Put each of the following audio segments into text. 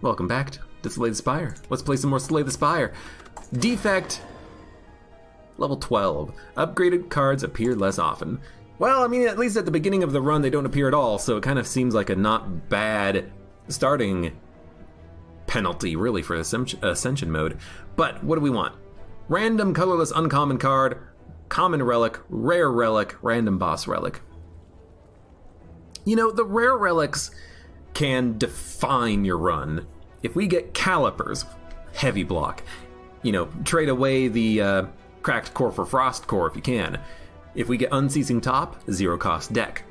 Welcome back to Slay the Spire. Let's play some more Slay the Spire. Defect, level 12. Upgraded cards appear less often. Well, I mean, at least at the beginning of the run they don't appear at all, so it kind of seems like a not bad starting penalty, really, for Ascension mode. But what do we want? Random colorless uncommon card, common relic, rare relic, random boss relic. You know, the rare relics can define your run. If we get calipers, heavy block. You know, trade away the cracked core for frost core if you can. If we get unceasing top, 0 cost deck.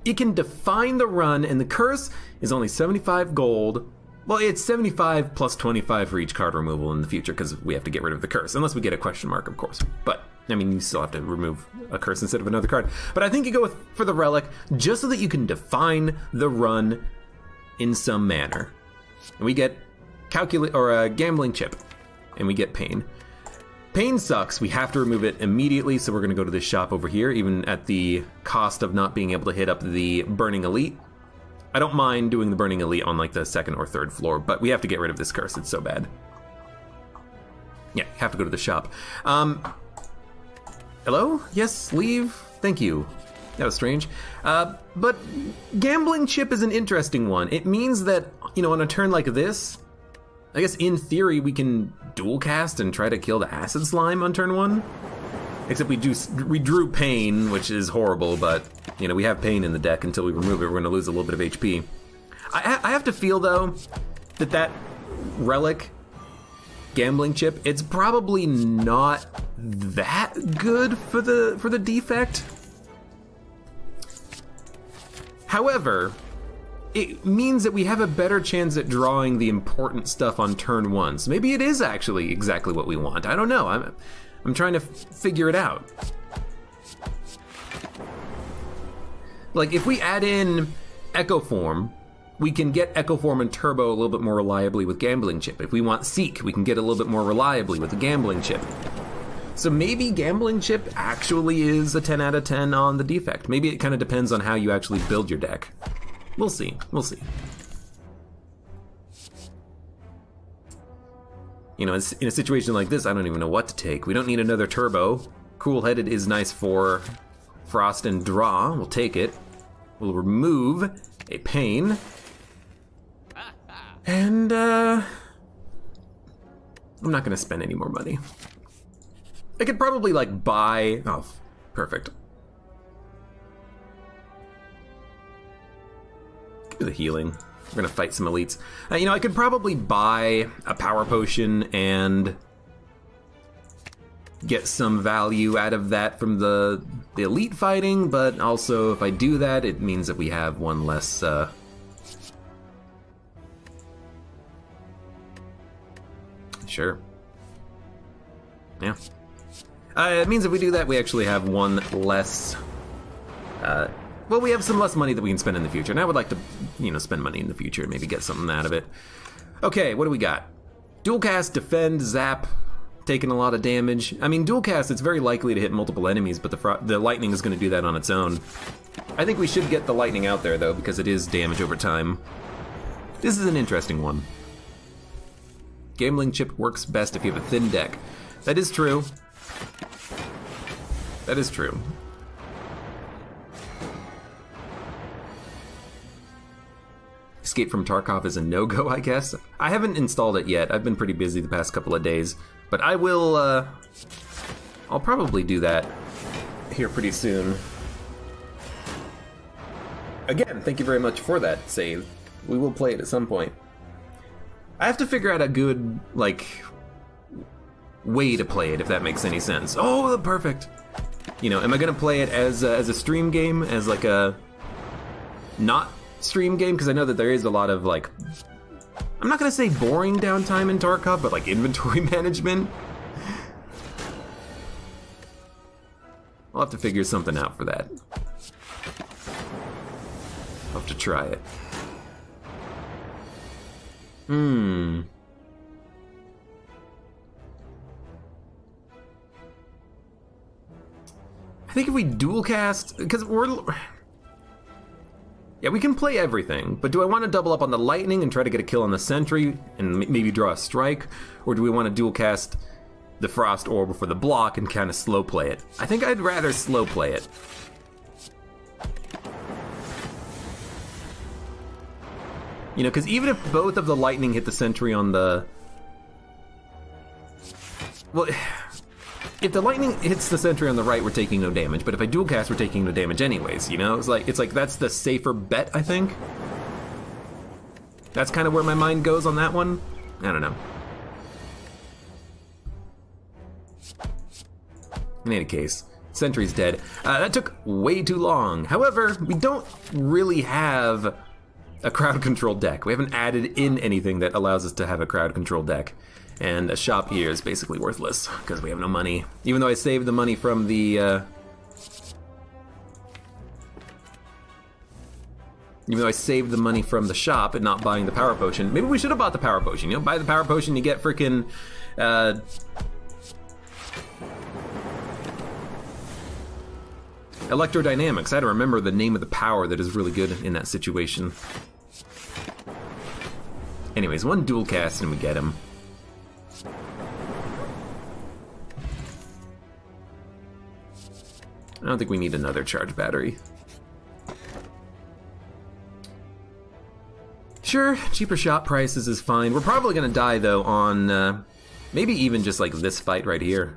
It can define the run, and the curse is only 75 gold. Well, it's 75 plus 25 for each card removal in the future, because we have to get rid of the curse, unless we get a question mark, of course. But I mean, you still have to remove a curse instead of another card. But I think you go for the relic just so that you can define the run in some manner. And we get a gambling chip, and we get pain. Pain sucks. We have to remove it immediately, so we're going to go to this shop over here, even at the cost of not being able to hit up the Burning Elite. I don't mind doing the Burning Elite on like the 2nd or 3rd floor, but we have to get rid of this curse. It's so bad. Yeah, have to go to the shop. Hello? Yes, leave? Thank you. That was strange. But Gambling Chip is an interesting one. It means that, you know, on a turn like this, I guess in theory we can dual cast and try to kill the Acid Slime on turn 1. Except we drew Pain, which is horrible, but, you know, we have Pain in the deck. Until we remove it, we're going to lose a little bit of HP. I have to feel, though, that relic Gambling Chip, it's probably not that good for the defect. However, it means that we have a better chance at drawing the important stuff on turn 1. So maybe it is actually exactly what we want. I don't know. I'm trying to figure it out. Like, if we add in Echo Form, we can get Echo Form and Turbo a little bit more reliably with Gambling Chip. If we want Seek, we can get a little bit more reliably with the Gambling Chip. So maybe Gambling Chip actually is a 10 out of 10 on the defect. Maybe it kind of depends on how you actually build your deck. We'll see. We'll see. You know, in a situation like this, I don't even know what to take. We don't need another Turbo. Cool-Headed is nice for Frost and Draw. We'll take it. We'll remove a Pain. And, I'm not gonna spend any more money. I could probably, like, buy... Oh, perfect. Give me the healing. We're gonna fight some elites. You know, I could probably buy a power potion and get some value out of that from the elite fighting, but also if I do that, it means that we have one less, Sure. Yeah. It means if we do that, we actually have one less, well, we have some less money that we can spend in the future, and I would like to, you know, spend money in the future and maybe get something out of it. Okay, what do we got? Dual cast, defend, zap, taking a lot of damage. I mean, dual cast, it's very likely to hit multiple enemies, but the lightning is going to do that on its own. I think we should get the lightning out there, though, because it is damage over time. This is an interesting one. Gambling Chip works best if you have a thin deck. That is true. That is true. Escape from Tarkov is a no-go, I guess. I haven't installed it yet. I've been pretty busy the past couple of days, but I will, I'll probably do that here pretty soon. Again, thank you very much for that save. We will play it at some point. I have to figure out a good, like, way to play it, if that makes any sense. Oh, perfect. You know, am I gonna play it as a stream game, as like a not stream game? Because I know that there is a lot of, like, I'm not gonna say boring downtime in Tarkov, but like inventory management. I'll have to figure something out for that. I'll have to try it. I think if we dual cast, because Yeah, we can play everything, but do I want to double up on the lightning and try to get a kill on the sentry and maybe draw a strike? Or do we want to dual cast the frost orb for the block and kind of slow play it? I think I'd rather slow play it. You know, because even if both of the lightning hit the sentry on the... Well, if the lightning hits the sentry on the right, we're taking no damage. But if I dual cast, we're taking no damage anyways, you know? It's like that's the safer bet, I think. That's kind of where my mind goes on that one. I don't know. In any case, sentry's dead. That took way too long. However, we don't really have a crowd control deck. We haven't added in anything that allows us to have a crowd control deck. And a shop here is basically worthless because we have no money. Even though I saved the money from the shop and not buying the power potion. Maybe we should have bought the power potion. You know, buy the power potion, you get freaking electrodynamics. I had to remember the name of the power that is really good in that situation. Anyways, one dual cast and we get him. I don't think we need another charge battery. Sure, cheaper shop prices is fine. We're probably gonna die though on maybe even just like this fight right here.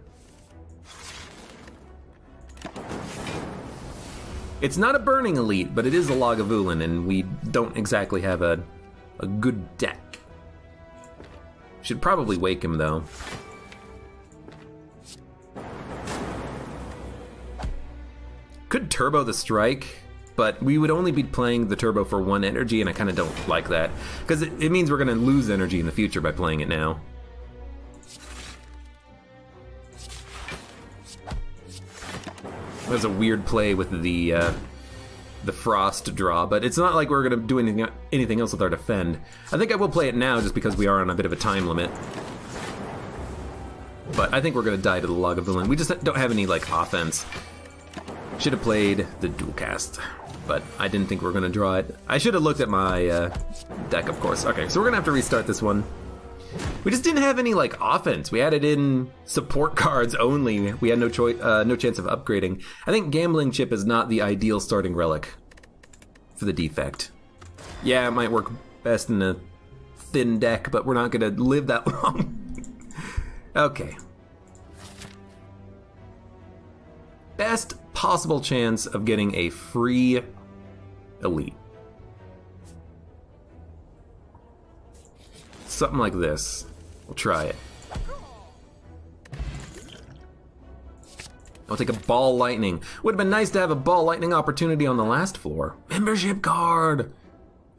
It's not a burning elite, but it is a Lagavulin, and we don't exactly have a good deck. Should probably wake him though. Could turbo the strike, but we would only be playing the turbo for 1 energy, and I kind of don't like that. Because it means we're going to lose energy in the future by playing it now. That was a weird play with the frost draw, but it's not like we're going to do anything else with our defend. I think I will play it now just because we are on a bit of a time limit. But I think we're going to die to the Lagavulin. We just don't have any like offense. Should have played the dual cast, but I didn't think we were going to draw it. I should have looked at my deck, of course. Okay, so we're going to have to restart this one. We just didn't have any like offense. We added in support cards only. We had no chance of upgrading. I think Gambling Chip is not the ideal starting relic for the defect. Yeah, it might work best in a thin deck, but we're not going to live that long. Okay. Best possible chance of getting a free elite. Something like this. We'll try it. I'll take a ball lightning. Would have been nice to have a ball lightning opportunity on the last floor. Membership card!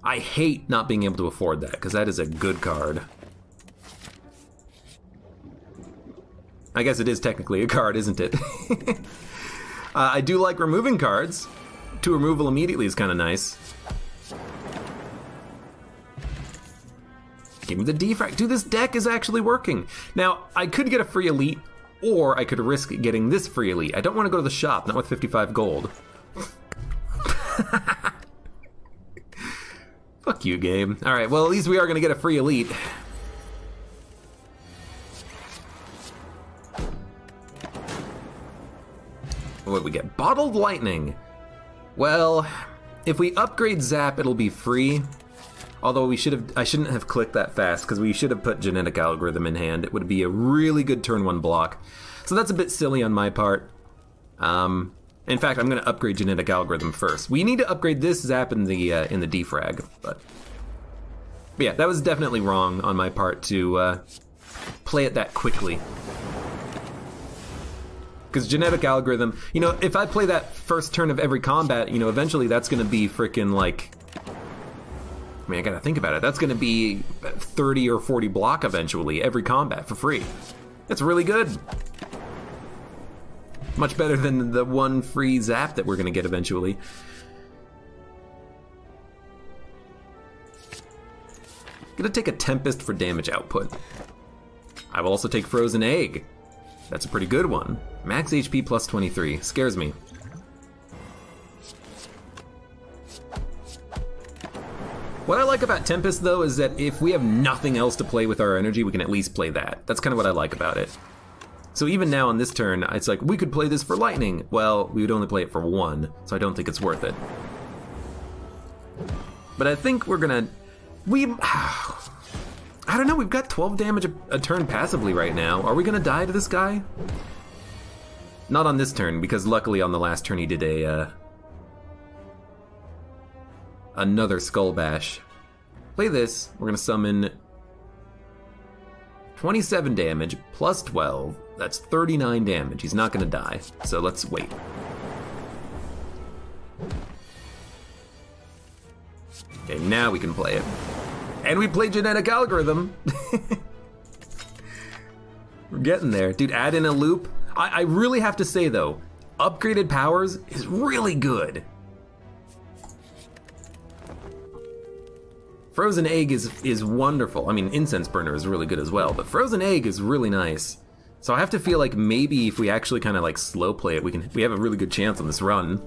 I hate not being able to afford that, because that is a good card. I guess it is technically a card, isn't it? I do like removing cards. 2 removal immediately is kind of nice. Give me the defrag. Dude, this deck is actually working. Now, I could get a free elite, or I could risk getting this free elite. I don't want to go to the shop, not with 55 gold. Fuck you, game. Alright, well, at least we are going to get a free elite. What we get? Bottled Lightning. Well, if we upgrade Zap, it'll be free. Although I shouldn't have clicked that fast, because we should have put Genetic Algorithm in hand. It would be a really good turn 1 block. So that's a bit silly on my part. In fact, I'm going to upgrade Genetic Algorithm first. We need to upgrade this Zap in the defrag, but yeah, that was definitely wrong on my part to play it that quickly. Because Genetic Algorithm, you know, if I play that first turn of every combat, you know, eventually that's going to be freaking like... I mean, I gotta think about it. That's going to be 30 or 40 block eventually, every combat for free. That's really good. Much better than the 1 free Zap that we're going to get eventually. Gonna take a Tempest for damage output. I will also take Frozen Egg. That's a pretty good one. Max HP plus 23. Scares me. What I like about Tempest, though, is that if we have nothing else to play with our energy, we can at least play that. That's kind of what I like about it. So even now on this turn, it's like, we could play this for Lightning. Well, we would only play it for 1, so I don't think it's worth it. But I think we're gonna... I don't know, we've got 12 damage a turn passively right now. Are we gonna die to this guy? Not on this turn, because luckily on the last turn he did a... another Skull Bash. Play this, we're gonna summon 27 damage plus 12. That's 39 damage. He's not gonna die, so let's wait. Okay, now we can play it. And we play Genetic Algorithm. We're getting there. Dude, add in a loop. I really have to say though, upgraded powers is really good. Frozen Egg is wonderful. I mean, Incense Burner is really good as well, but Frozen Egg is really nice. So I have to feel like maybe if we actually kind of like slow play it, we have a really good chance on this run.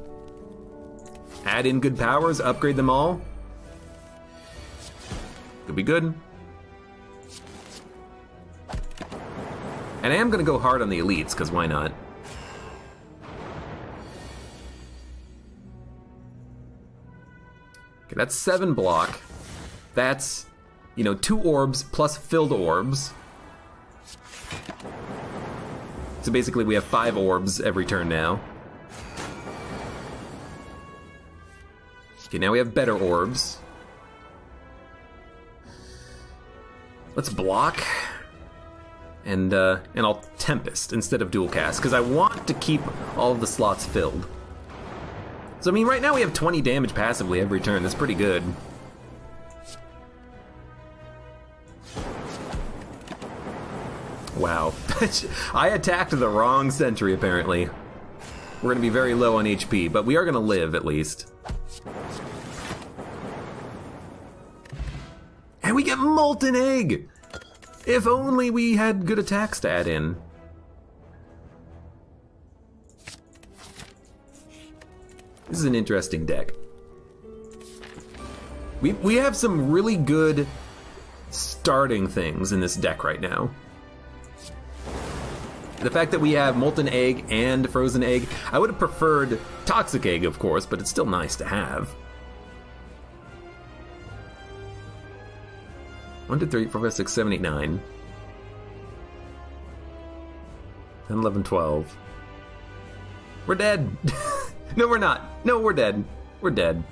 Add in good powers, upgrade them all. Could be good. And I am gonna go hard on the elites, because why not? Okay, that's 7 block. That's, you know, 2 orbs plus filled orbs. So basically we have 5 orbs every turn now. Okay, now we have better orbs. Let's block. And I'll Tempest instead of Dual Cast, because I want to keep all of the slots filled. So I mean, right now we have 20 damage passively every turn. That's pretty good. Wow. I attacked the wrong sentry, apparently. We're gonna be very low on HP, but we are gonna live, at least. And we get Molten Egg! If only we had good attacks to add in. This is an interesting deck. We have some really good starting things in this deck right now. The fact that we have Molten Egg and Frozen Egg, I would have preferred Toxic Egg, of course, but it's still nice to have. 1, 2, 3, 4, 5, 6, 7, 8, 9. 10, 11, 12. We're dead. No, we're not. No, we're dead. We're dead.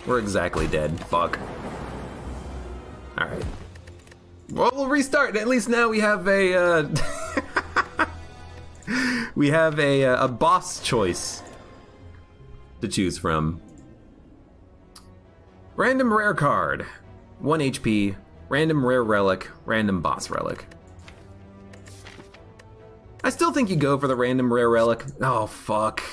We're exactly dead. Fuck. Alright. Well, we'll restart. At least now we have a, we have a boss choice to choose from. Random rare card. 1 HP. Random rare relic. Random boss relic. I still think you go for the random rare relic. Oh, fuck.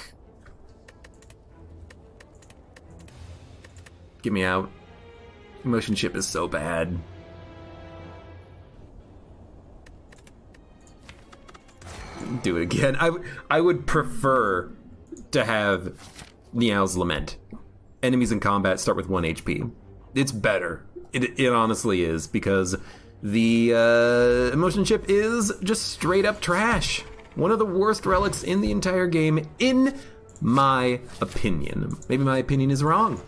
Get me out. Emotion chip is so bad. Do it again. I would prefer to have Niao's Lament. Enemies in combat start with 1 HP. It's better. It honestly is, because the emotion chip is just straight up trash. One of the worst relics in the entire game, in my opinion. Maybe my opinion is wrong.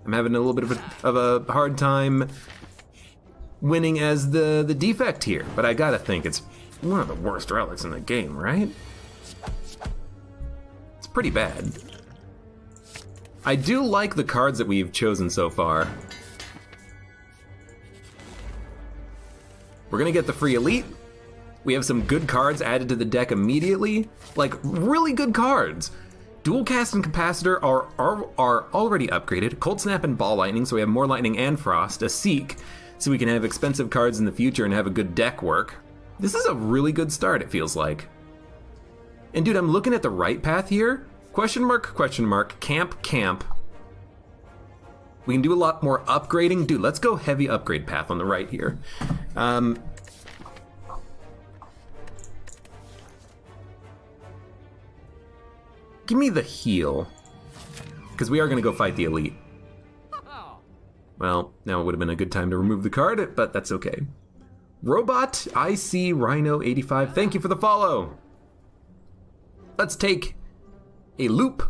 I'm having a little bit of a hard time winning as the defect here, but I gotta think it's one of the worst relics in the game, right? It's pretty bad. I do like the cards that we've chosen so far. We're gonna get the free elite. We have some good cards added to the deck immediately, like really good cards. Dual Cast and Capacitor are already upgraded. Cold Snap and Ball Lightning, so we have more Lightning and Frost. A Seek, so we can have expensive cards in the future and have a good deck work. This is a really good start, it feels like. And dude, I'm looking at the right path here. Question mark, camp. We can do a lot more upgrading. Dude, let's go heavy upgrade path on the right here. Give me the heal. Because we are going to go fight the elite. Well, now it would have been a good time to remove the card, but that's okay. Robot IC Rhino 85, thank you for the follow. Let's take a loop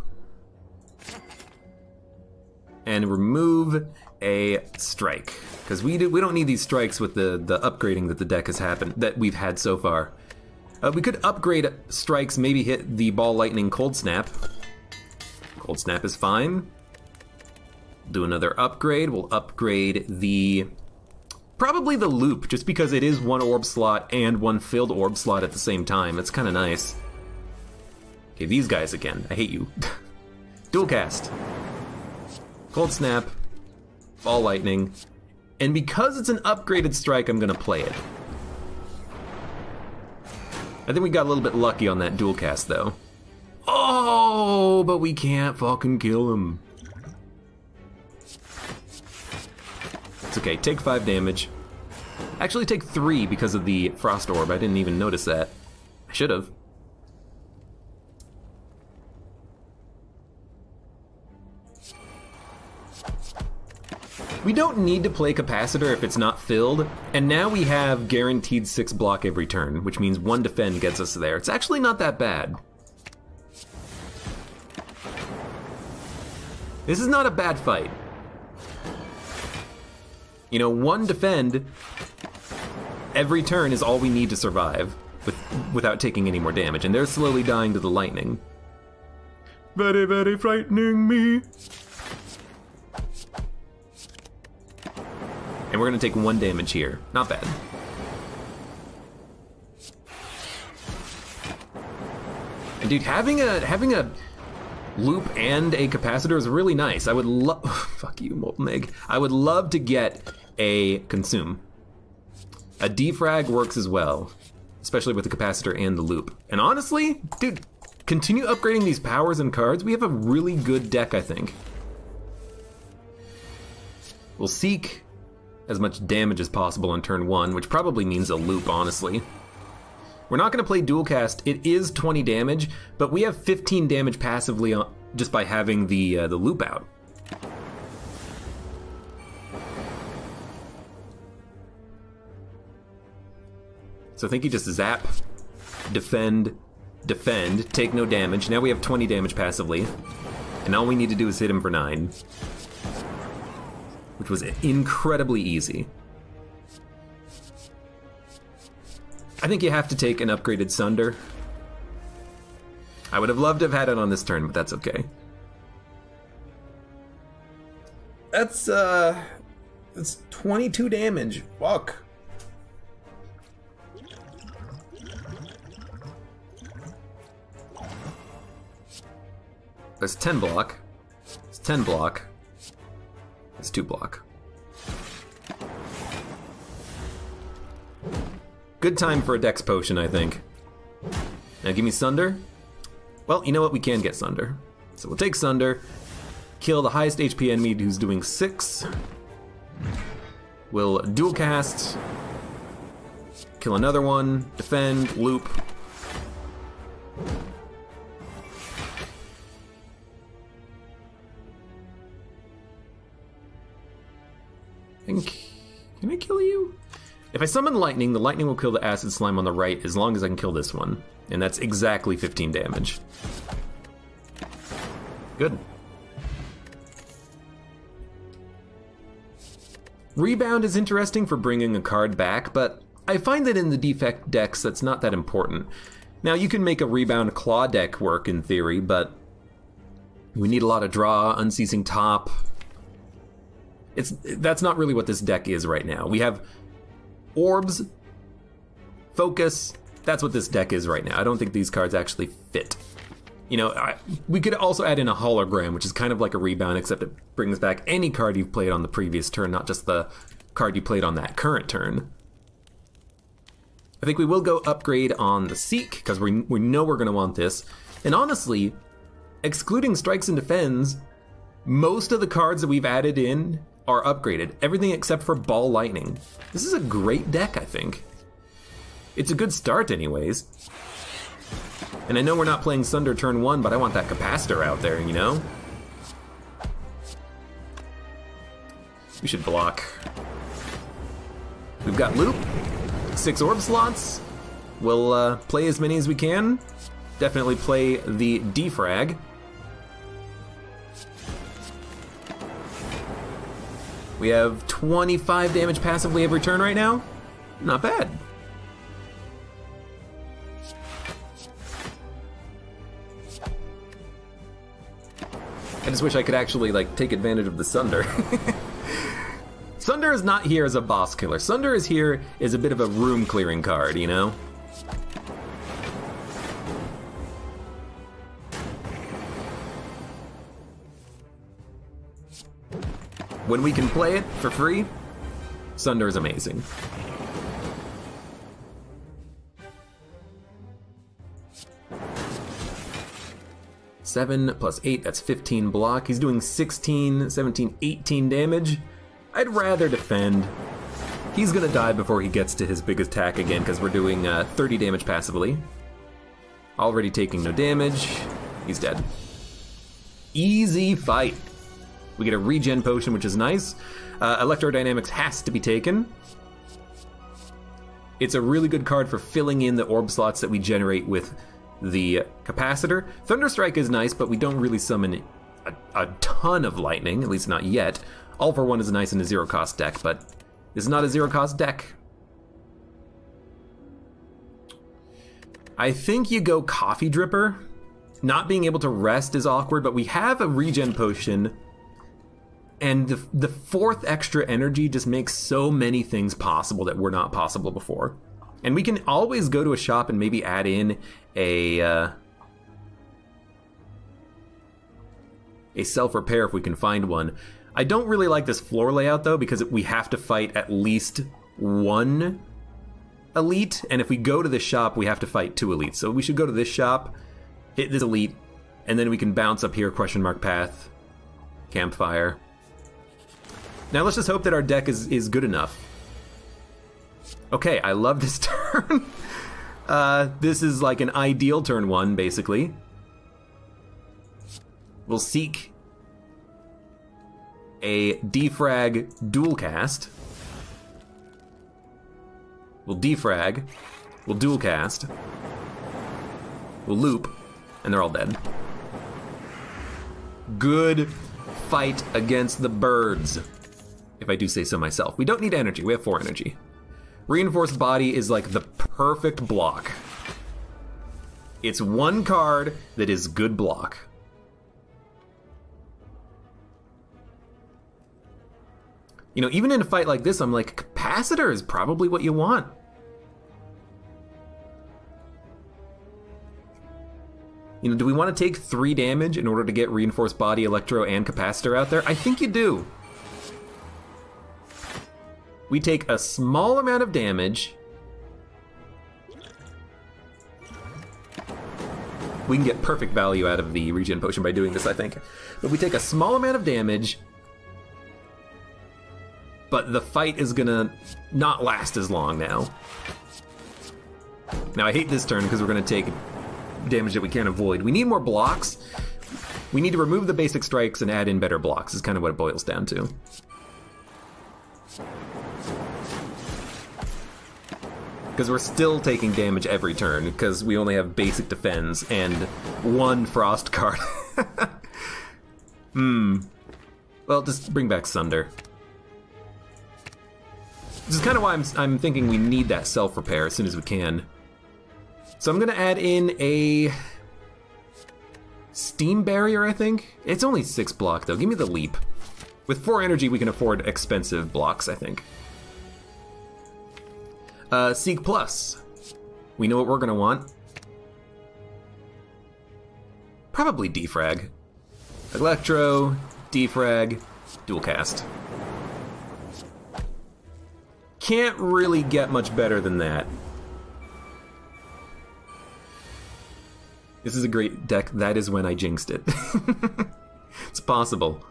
and remove a strike, because we don't need these strikes with the upgrading that the deck has happened that we've had so far. We could upgrade strikes, maybe hit the ball lightning cold snap. Cold snap is fine. Do another upgrade. We'll upgrade probably the loop, just because it is one orb slot and one filled orb slot at the same time. It's kind of nice. Okay, these guys again. I hate you. Dual cast. Cold snap. Ball lightning. And because it's an upgraded strike, I'm gonna play it. I think we got a little bit lucky on that dual cast though. Oh, but we can't fucking kill him. It's okay, take 5 damage. Actually take 3 because of the frost orb. I didn't even notice that. I should have. We don't need to play capacitor if it's not filled, and now we have guaranteed 6 block every turn, which means 1 defend gets us there. It's actually not that bad. This is not a bad fight. You know, 1 defend every turn is all we need to survive without taking any more damage, and they're slowly dying to the lightning. Very, very frightening me. And we're gonna take 1 damage here. Not bad. And dude, having a loop and a capacitor is really nice. I would love fuck you, Molten Egg. I would love to get a consume. A defrag works as well, especially with the capacitor and the loop. And honestly, dude, continue upgrading these powers and cards. We have a really good deck, I think. We'll seek as much damage as possible on turn 1, which probably means a loop, honestly. We're not going to play dual cast. It is 20 damage, but we have 15 damage passively just by having the loop out. So I think you just zap, defend, defend, take no damage. Now we have 20 damage passively, and all we need to do is hit him for 9. Which was incredibly easy. I think you have to take an upgraded Sunder. I would have loved to have had it on this turn, but that's okay. That's 22 damage. Fuck. That's 10 block. It's 10 block. It's 2 block. Good time for a Dex Potion, I think. Now give me Sunder. Well, you know what? We can get Sunder. So we'll take Sunder, kill the highest HP enemy who's doing 6. We'll dual cast, kill another one, defend, loop. Can I kill you? If I summon lightning, the lightning will kill the acid slime on the right as long as I can kill this one. And that's exactly 15 damage. Good. Rebound is interesting for bringing a card back, but I find that in the defect decks that's not that important. Now you can make a rebound claw deck work in theory, but we need a lot of draw, unceasing top. That's not really what this deck is right now. We have orbs, focus, that's what this deck is right now. I don't think these cards actually fit. You know, we could also add in a hologram, which is kind of like a rebound, except it brings back any card you've played on the previous turn, not just the card you played on that current turn. I think we will go upgrade on the Seek, because we know we're going to want this. And honestly, excluding strikes and defends, most of the cards that we've added in are upgraded. Everything except for Ball Lightning. This is a great deck, I think. It's a good start anyways. And I know we're not playing Sunder turn 1, but I want that capacitor out there, you know? We should block. We've got loop, 6 orb slots. We'll play as many as we can. Definitely play the defrag. We have 25 damage passively every turn right now. Not bad. I just wish I could actually like take advantage of the Sunder. Sunder is not here as a boss killer. Sunder is here as a bit of a room clearing card, you know? When we can play it for free, Sunder is amazing. Seven plus 8, that's 15 block. He's doing 16, 17, 18 damage. I'd rather defend. He's gonna die before he gets to his big attack again because we're doing 30 damage passively. Already taking no damage. He's dead. Easy fight. We get a regen potion, which is nice. Electrodynamics has to be taken. It's a really good card for filling in the orb slots that we generate with the capacitor. Thunderstrike is nice, but we don't really summon a ton of lightning, at least not yet. All for One is nice in a zero-cost deck, but this is not a zero-cost deck. I think you go Coffee Dripper. Not being able to rest is awkward, but we have a regen potion. And the 4th extra energy just makes so many things possible that were not possible before. And we can always go to a shop and maybe add in a self-repair if we can find one. I don't really like this floor layout though, because we have to fight at least 1 elite, and if we go to the shop, we have to fight 2 elites. So we should go to this shop, hit this elite, and then we can bounce up here, question mark path, campfire. Now let's just hope that our deck is good enough. Okay, I love this turn. This is like an ideal turn 1, basically. We'll seek a defrag dual cast. We'll defrag. We'll dual cast. We'll loop, and they're all dead. Good fight against the birds, if I do say so myself. We don't need energy, we have 4 energy. Reinforced Body is like the perfect block. It's 1 card that is good block. You know, even in a fight like this, I'm like, capacitor is probably what you want. You know, do we want to take 3 damage in order to get Reinforced Body, Electro, and Capacitor out there? I think you do. We take a small amount of damage. We can get perfect value out of the regen potion by doing this, I think. But we take a small amount of damage, but the fight is gonna not last as long now. Now I hate this turn because we're gonna take damage that we can't avoid. We need more blocks. We need to remove the basic strikes and add in better blocks, is kind of what it boils down to. Because we're still taking damage every turn, because we only have basic defense and 1 frost card. Well, just bring back Sunder. This is kind of why I'm thinking we need that self-repair as soon as we can. So I'm gonna add in a Steam Barrier, I think? It's only 6 block though, give me the leap. With 4 energy we can afford expensive blocks, I think. Seek Plus. We know what we're gonna want. Probably defrag. Electro, defrag, dual cast. Can't really get much better than that. This is a great deck. That is when I jinxed it. It's possible.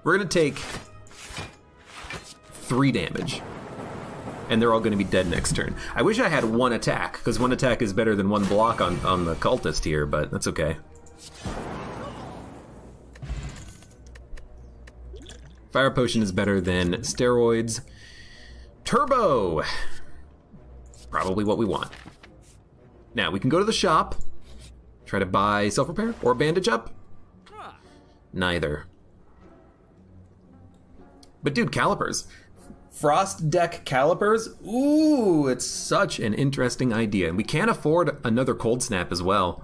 We're gonna take 3 damage. and they're all going to be dead next turn. I wish I had one attack, because one attack is better than one block on the cultist here, but that's okay. Fire potion is better than steroids. Turbo! Probably what we want. Now, we can go to the shop, try to buy self-repair or bandage up. Neither. But dude, calipers. Frost deck calipers? Ooh, it's such an interesting idea. And we can't afford another cold snap as well.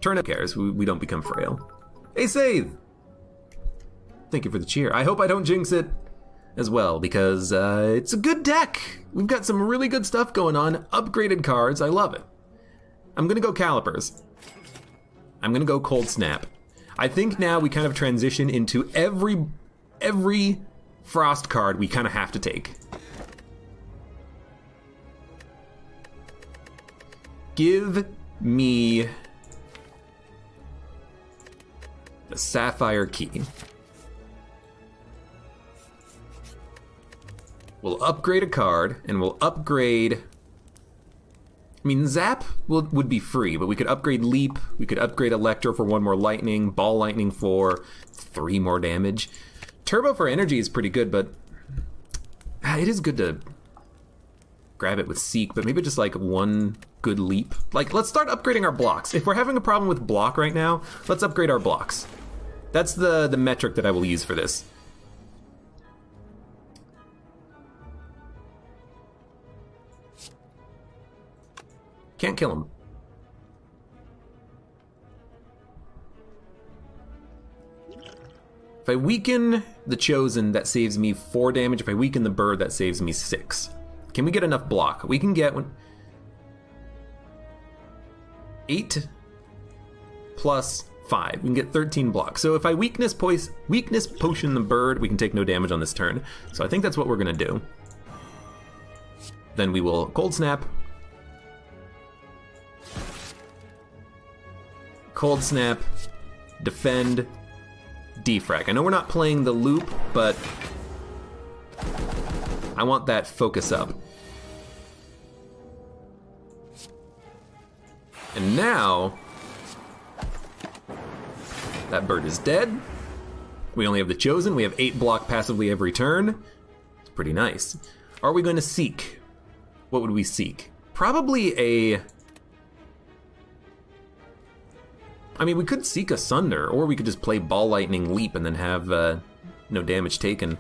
Turnip cares, we don't become frail. Hey, Save! Thank you for the cheer. I hope I don't jinx it as well, because it's a good deck. We've got some really good stuff going on. Upgraded cards, I love it. I'm gonna go calipers. I'm gonna go cold snap. I think now we kind of transition into every frost card we kind of have to take. Give me the Sapphire Key. We'll upgrade a card, and we'll upgrade... I mean, Zap would be free, but we could upgrade Leap, we could upgrade Electro for 1 more Lightning, Ball Lightning for 3 more damage. Turbo for energy is pretty good, but it is good to grab it with Seek, but maybe just like 1 good Leap. Like, let's start upgrading our blocks. If we're having a problem with block right now, let's upgrade our blocks. That's the metric that I will use for this. Can't kill him. If I weaken the Chosen, that saves me 4 damage. If I weaken the Bird, that saves me 6. Can we get enough block? We can get 8 plus 5. We can get 13 block. So if I weakness potion the Bird, we can take no damage on this turn. So I think that's what we're gonna do. Then we will Cold Snap. Cold Snap, defend, defrag. I know we're not playing the loop, but I want that focus up. And now, that bird is dead. We only have the Chosen. We have 8 block passively every turn. It's pretty nice. Are we going to seek? What would we seek? Probably a... I mean, we could seek Asunder, or we could just play Ball Lightning Leap and then have no damage taken.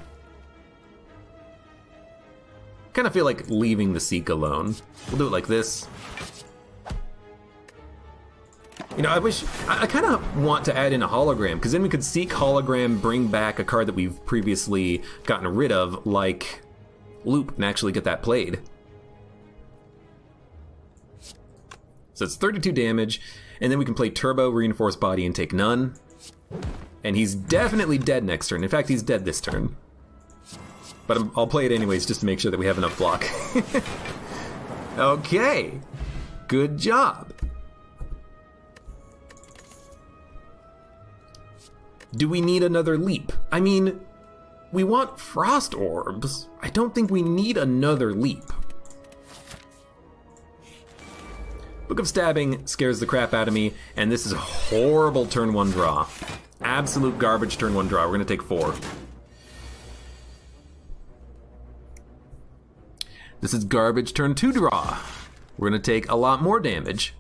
Kind of feel like leaving the Seek alone. We'll do it like this. You know, I kind of want to add in a hologram, because then we could Seek hologram, bring back a card that we've previously gotten rid of, like Loop, and actually get that played. So it's 32 damage. And then we can play Turbo, Reinforced Body, and take none. And he's definitely dead next turn. In fact, he's dead this turn. But I'll play it anyways just to make sure that we have enough block. Okay. Good job. Do we need another Leap? I mean, we want Frost Orbs. I don't think we need another Leap. Book of Stabbing scares the crap out of me, and this is a horrible turn 1 draw. Absolute garbage turn 1 draw. We're gonna take 4. This is garbage turn 2 draw. We're gonna take a lot more damage.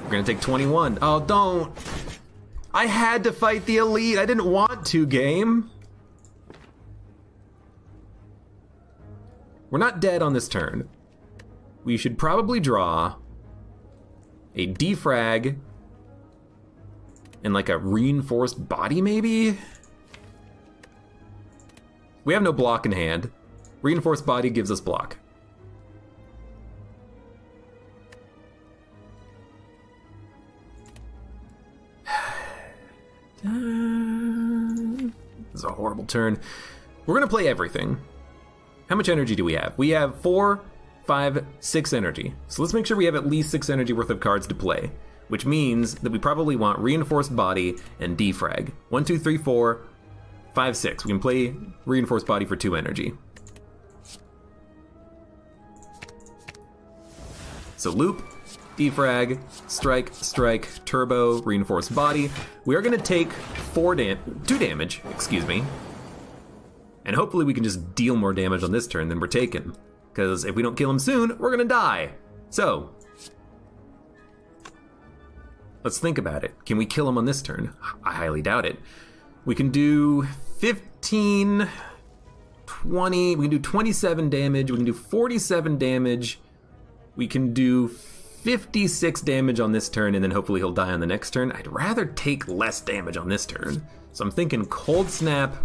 We're gonna take 21. Oh, don't! I had to fight the Elite. I didn't want to, game. We're not dead on this turn. We should probably draw a defrag and like a reinforced body, maybe? We have no block in hand. Reinforced body gives us block. This is a horrible turn. We're gonna play everything. How much energy do we have? We have 4, 5, 6 energy. So let's make sure we have at least 6 energy worth of cards to play, which means that we probably want Reinforced Body and Defrag. 1, 2, 3, 4, 5/6. We can play Reinforced Body for 2 energy. So loop, defrag, strike, strike, turbo, Reinforced Body. We are going to take 2 damage, excuse me. And hopefully we can just deal more damage on this turn than we're taking. Because if we don't kill him soon, we're going to die. So, let's think about it. Can we kill him on this turn? I highly doubt it. We can do 15, 20, we can do 27 damage, we can do 47 damage, we can do 56 damage on this turn, and then hopefully he'll die on the next turn. I'd rather take less damage on this turn. So I'm thinking Cold Snap,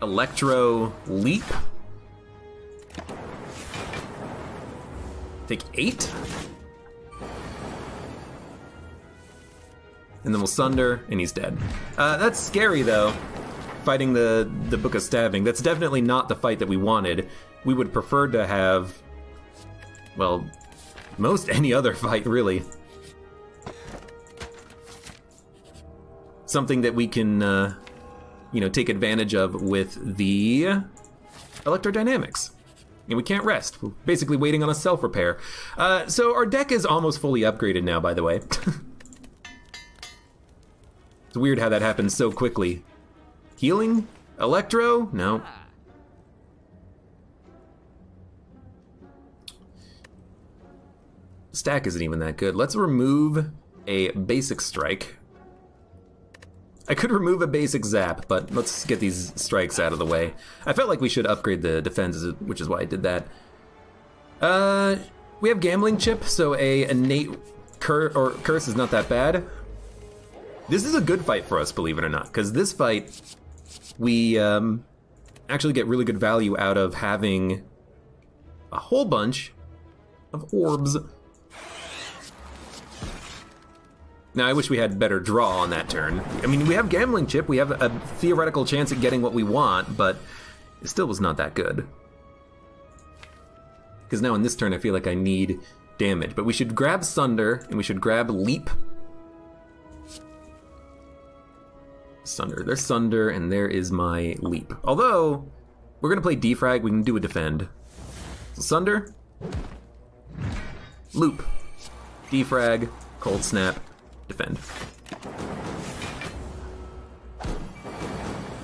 Electro, Leap. Take 8. And then we'll Sunder, and he's dead. That's scary, though, fighting the Book of Stabbing. That's definitely not the fight that we wanted. We would prefer to have, well, most any other fight, really. Something that we can, you know, take advantage of with the Electrodynamics. And we can't rest. We're basically waiting on a self-repair. So our deck is almost fully upgraded now, by the way. It's weird how that happens so quickly. Healing? Electro? No. Stack isn't even that good. Let's remove a basic strike. I could remove a basic zap, but let's get these strikes out of the way. I felt like we should upgrade the defenses, which is why I did that. We have Gambling Chip, so a innate curse is not that bad. This is a good fight for us, believe it or not, because this fight, we actually get really good value out of having a whole bunch of orbs. Now, I wish we had better draw on that turn. I mean, we have Gambling Chip, we have a theoretical chance at getting what we want, but it still was not that good. Because now in this turn, I feel like I need damage. But we should grab Sunder, and we should grab Leap. Sunder. There's Sunder, and there is my Leap. Although, we're going to play Defrag, we can do a Defend. So Sunder, Loop, Defrag, Cold Snap, Defend.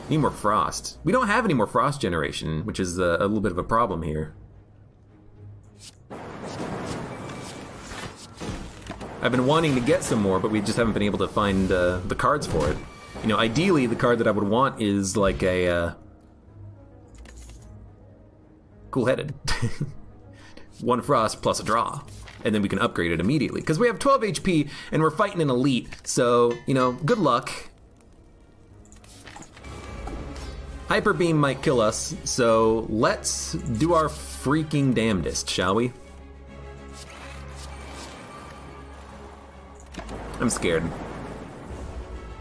Need more Frost. We don't have any more Frost generation, which is a little bit of a problem here. I've been wanting to get some more, but we just haven't been able to find the cards for it. You know, ideally, the card that I would want is like a Cool-Headed. 1 Frost plus a draw. And then we can upgrade it immediately. Because we have 12 HP, and we're fighting an elite, so, you know, good luck. Hyper Beam might kill us, so let's do our freaking damnedest, shall we? I'm scared.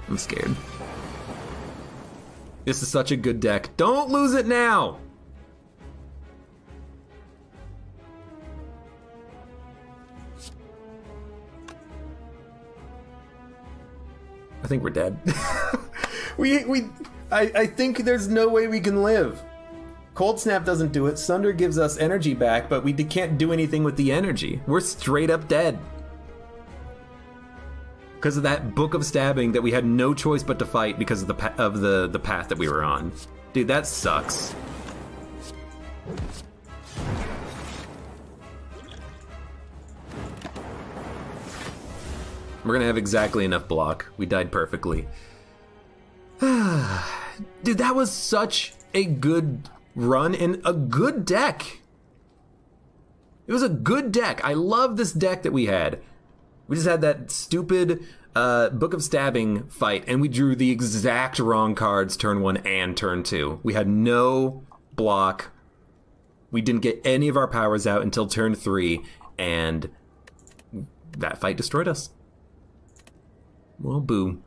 I'm scared. This is such a good deck. Don't lose it now! I think we're dead. I think there's no way we can live. Cold Snap doesn't do it. Sunder gives us energy back, but we can't do anything with the energy. We're straight up dead. Because of that Book of Stabbing that we had no choice but to fight because of the path that we were on. Dude, that sucks. We're gonna have exactly enough block. We died perfectly. Dude, that was such a good run and a good deck. It was a good deck. I love this deck that we had. We just had that stupid Book of Stabbing fight, and we drew the exact wrong cards turn 1 and turn 2. We had no block. We didn't get any of our powers out until turn 3, and that fight destroyed us. Well, boo.